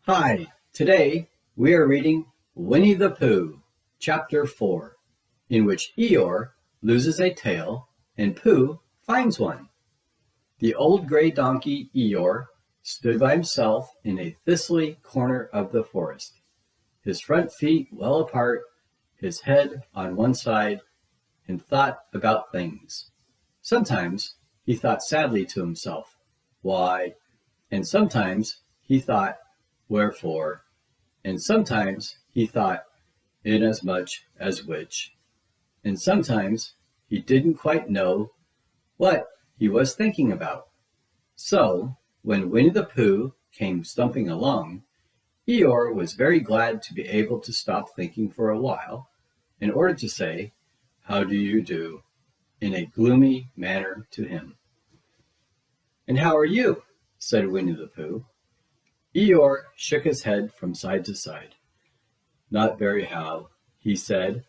Hi, today we are reading Winnie the Pooh, Chapter 4, in which Eeyore loses a tail and Pooh finds one. The old gray donkey Eeyore stood by himself in a thistly corner of the forest, his front feet well apart, his head on one side, and thought about things. Sometimes he thought sadly to himself, "Why?" And sometimes he thought, "Wherefore?" And sometimes he thought, "Inasmuch as which?" And sometimes he didn't quite know what he was thinking about. So, when Winnie the Pooh came stumping along, Eeyore was very glad to be able to stop thinking for a while, in order to say, "How do you do?" in a gloomy manner to him. "And how are you?" said Winnie the Pooh. Eeyore shook his head from side to side. "Not very how," he said.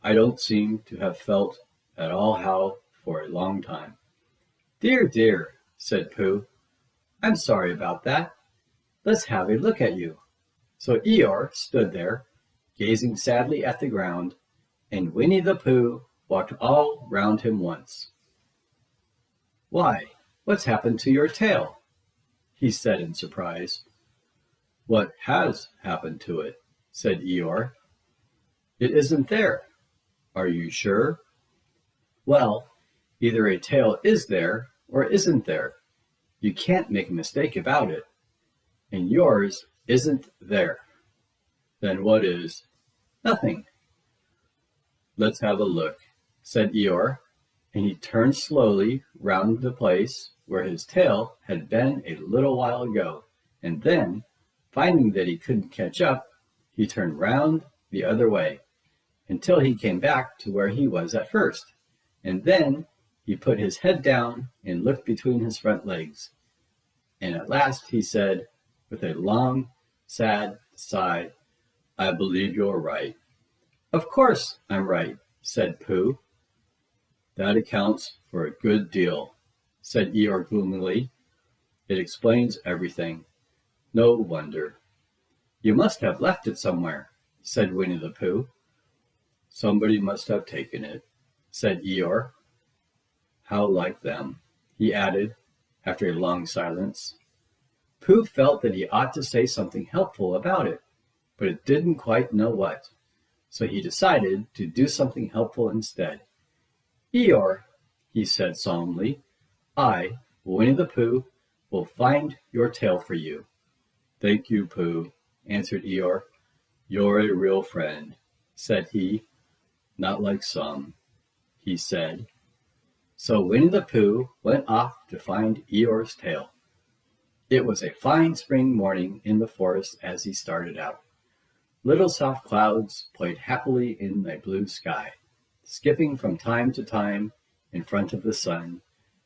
"I don't seem to have felt at all how for a long time." "Dear, dear," said Pooh, "I'm sorry about that. Let's have a look at you." So Eeyore stood there, gazing sadly at the ground, and Winnie the Pooh walked all round him once. "Why, what's happened to your tail?" he said in surprise. "What has happened to it?" said Eeyore. "It isn't there." "Are you sure?" "Well, either a tail is there or isn't there. You can't make a mistake about it. And yours isn't there." "Then what is?" "Nothing." "Let's have a look," said Eeyore, and he turned slowly round the place where his tail had been a little while ago, and then, finding that he couldn't catch up, he turned round the other way, until he came back to where he was at first, and then he put his head down and looked between his front legs, and at last he said, with a long, sad sigh, "I believe you're right." "Of course I'm right," said Pooh. "That accounts for a good deal," said Eeyore gloomily. "It explains everything. No wonder." "You must have left it somewhere," said Winnie the Pooh. "Somebody must have taken it," said Eeyore. "How like them," he added, after a long silence. Pooh felt that he ought to say something helpful about it, but it didn't quite know what, so he decided to do something helpful instead. "Eeyore," he said solemnly, "I, Winnie the Pooh, will find your tail for you." "Thank you, Pooh," answered Eeyore. "You're a real friend," said he. "Not like some," he said. So Winnie the Pooh went off to find Eeyore's tail. It was a fine spring morning in the forest as he started out. Little soft clouds played happily in the blue sky, skipping from time to time in front of the sun,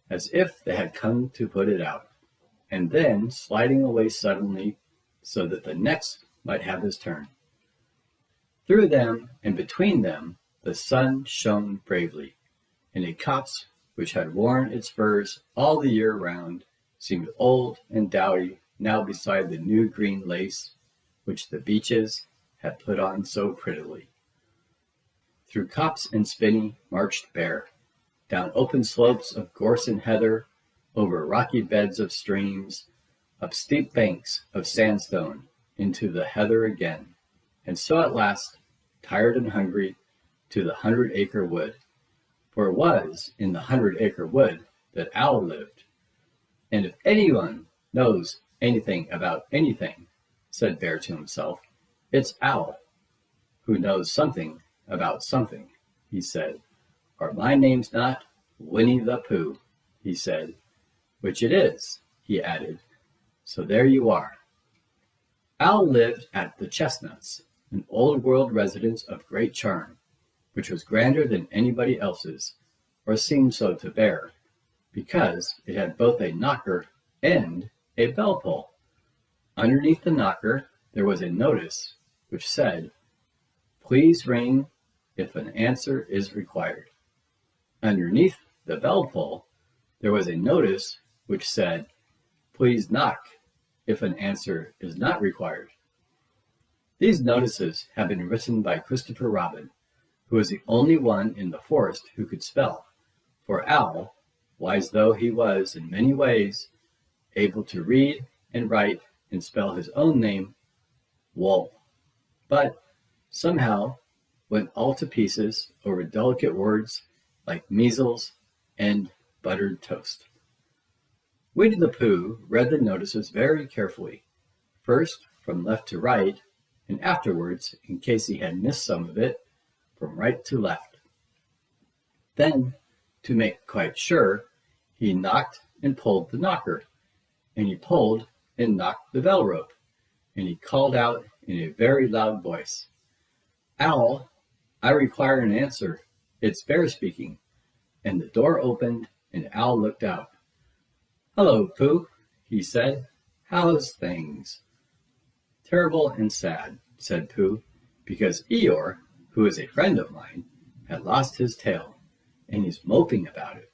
as if they had come to put it out, and then sliding away suddenly so that the next might have his turn. Through them and between them the sun shone bravely, and a copse which had worn its furs all the year round seemed old and dowdy now beside the new green lace which the beeches had put on so prettily. Through copse and spinney marched Bear, down open slopes of gorse and heather, over rocky beds of streams, up steep banks of sandstone, into the heather again, and so at last, tired and hungry, to the 100-acre wood. For it was in the 100-acre wood that Owl lived. "And if anyone knows anything about anything," said Bear to himself, "it's Owl. Who knows something about something," he said. "Or my name's not Winnie the Pooh," he said. "Which it is," he added. So there you are. Owl lived at the Chestnuts, an old-world residence of great charm, which was grander than anybody else's, or seemed so to Bear, because it had both a knocker and a bell-pull. Underneath the knocker there was a notice which said, "Please ring if an answer is required." Underneath the bell-pull there was a notice which said, "Please knock if an answer is not required. These notices have been written by Christopher Robin, who was the only one in the forest who could spell, for Owl, wise though he was in many ways, able to read and write and spell his own name, Wool, but somehow went all to pieces over delicate words like measles and buttered toast. Winnie the Pooh read the notices very carefully, first from left to right, and afterwards, in case he had missed some of it, from right to left. Then, to make quite sure, he knocked and pulled the knocker, and he pulled and knocked the bell rope, and he called out in a very loud voice, "Owl, I require an answer. It's Bear speaking." And the door opened, and Owl looked out. "Hello, Pooh," he said. "How's things?" "Terrible and sad," said Pooh, "because Eeyore, who is a friend of mine, had lost his tail, and he's moping about it.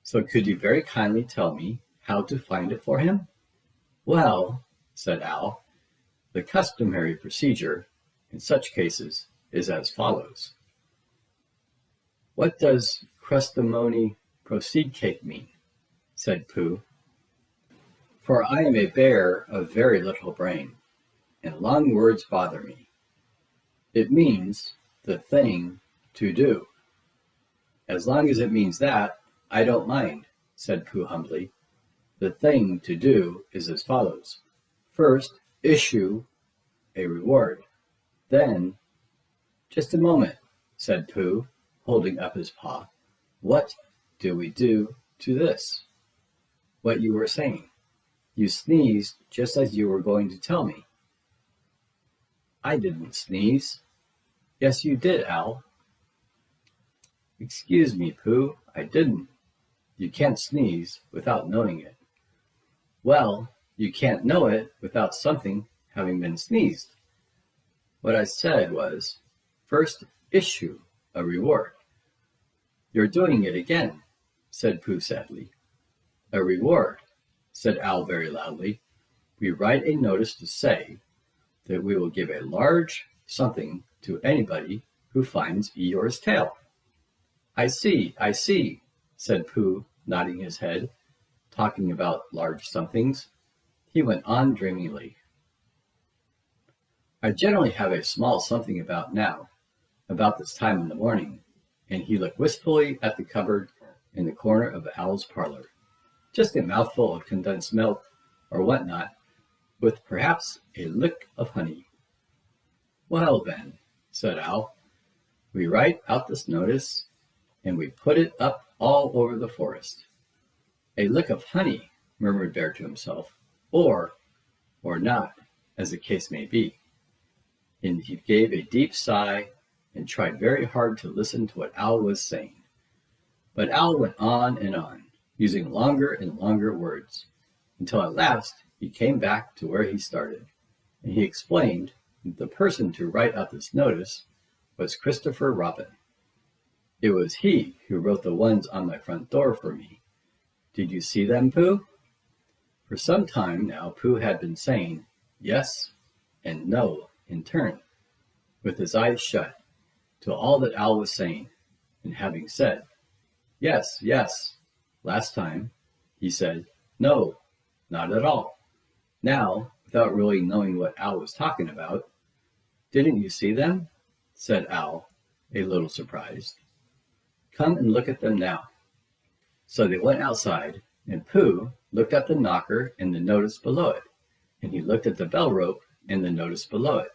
So could you very kindly tell me how to find it for him?" "Well," said Owl, "the customary procedure in such cases is as follows." "What does crustamony proceed cake mean?" said Pooh. "For I am a bear of very little brain, and long words bother me. It means the thing to do." "As long as it means that, I don't mind," said Pooh humbly. "The thing to do is as follows. First, issue a reward. Then—" "Just a moment," said Pooh, holding up his paw. "What do we do to this?" "What you were saying. You sneezed just as you were going to tell me." "I didn't sneeze." "Yes, you did, Owl." "Excuse me, Pooh, I didn't. You can't sneeze without knowing it." "Well, you can't know it without something having been sneezed. What I said was, first issue a reward." "You're doing it again," said Pooh sadly. "A reward," said Owl very loudly. "We write a notice to say that we will give a large something to anybody who finds Eeyore's tail." I see," said Pooh, nodding his head, talking about large somethings. He went on dreamily. "I generally have a small something about now, about this time in the morning," and he looked wistfully at the cupboard in the corner of the Owl's parlor. "Just a mouthful of condensed milk, or what not, with perhaps a lick of honey." "Well, then," said Owl, "we write out this notice, and we put it up all over the forest." "A lick of honey," murmured Bear to himself, or not, as the case may be. And he gave a deep sigh and tried very hard to listen to what Owl was saying. But Owl went on and on, using longer and longer words, until at last he came back to where he started, and he explained that the person to write out this notice was Christopher Robin. It was he who wrote the ones on my front door for me. Did you see them, Pooh? For some time now Pooh had been saying yes and no in turn, with his eyes shut, to all that Owl was saying, and having said, "Yes, yes," last time, he said, "No, not at all," now, without really knowing what Owl was talking about. "Didn't you see them?" said Owl, a little surprised. "Come and look at them now." So they went outside, and Pooh looked at the knocker and the notice below it, and he looked at the bell rope and the notice below it.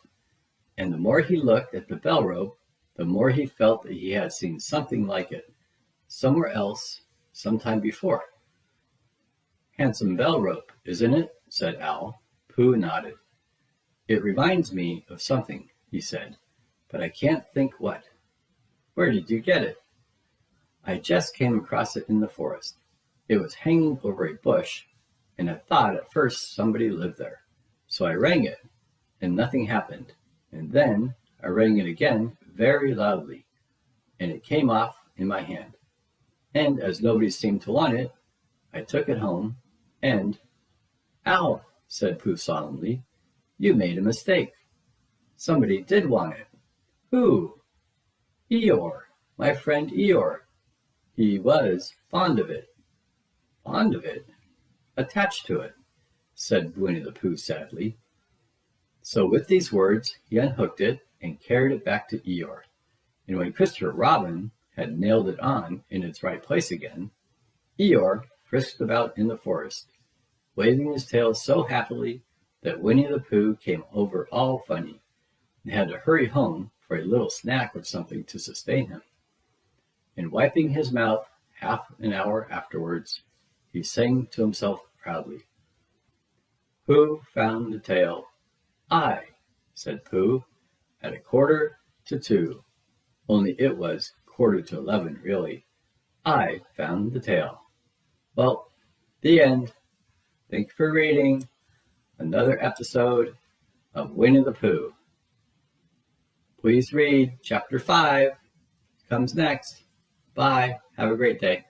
And the more he looked at the bell rope, the more he felt that he had seen something like it, somewhere else, sometime before. "Handsome bell rope, isn't it?" said Owl. Pooh nodded. "It reminds me of something," he said, "but I can't think what." "Where did you get it?" "I just came across it in the forest. It was hanging over a bush, and I thought at first somebody lived there. So I rang it, and nothing happened. And then I rang it again very loudly, and it came off in my hand. And as nobody seemed to want it, I took it home, and—" "Owl!" said Pooh solemnly. You made a mistake. Somebody did want it. Who? Eeyore, my friend Eeyore. He was fond of it. Fond of it? Attached to it, said Winnie the Pooh sadly. So with these words, he unhooked it and carried it back to Eeyore. And when Christopher Robin had nailed it on in its right place again, Eeyore frisked about in the forest, waving his tail so happily that Winnie the Pooh came over all funny and had to hurry home for a little snack or something to sustain him. And wiping his mouth half an hour afterwards, he sang to himself proudly. Who found the tail? I, said Pooh, at 1:45. Only it was 11:15, really. I found the tail. Well, the end. Thank you for reading another episode of Winnie the Pooh. Please read Chapter 5. Comes next. Bye. Have a great day.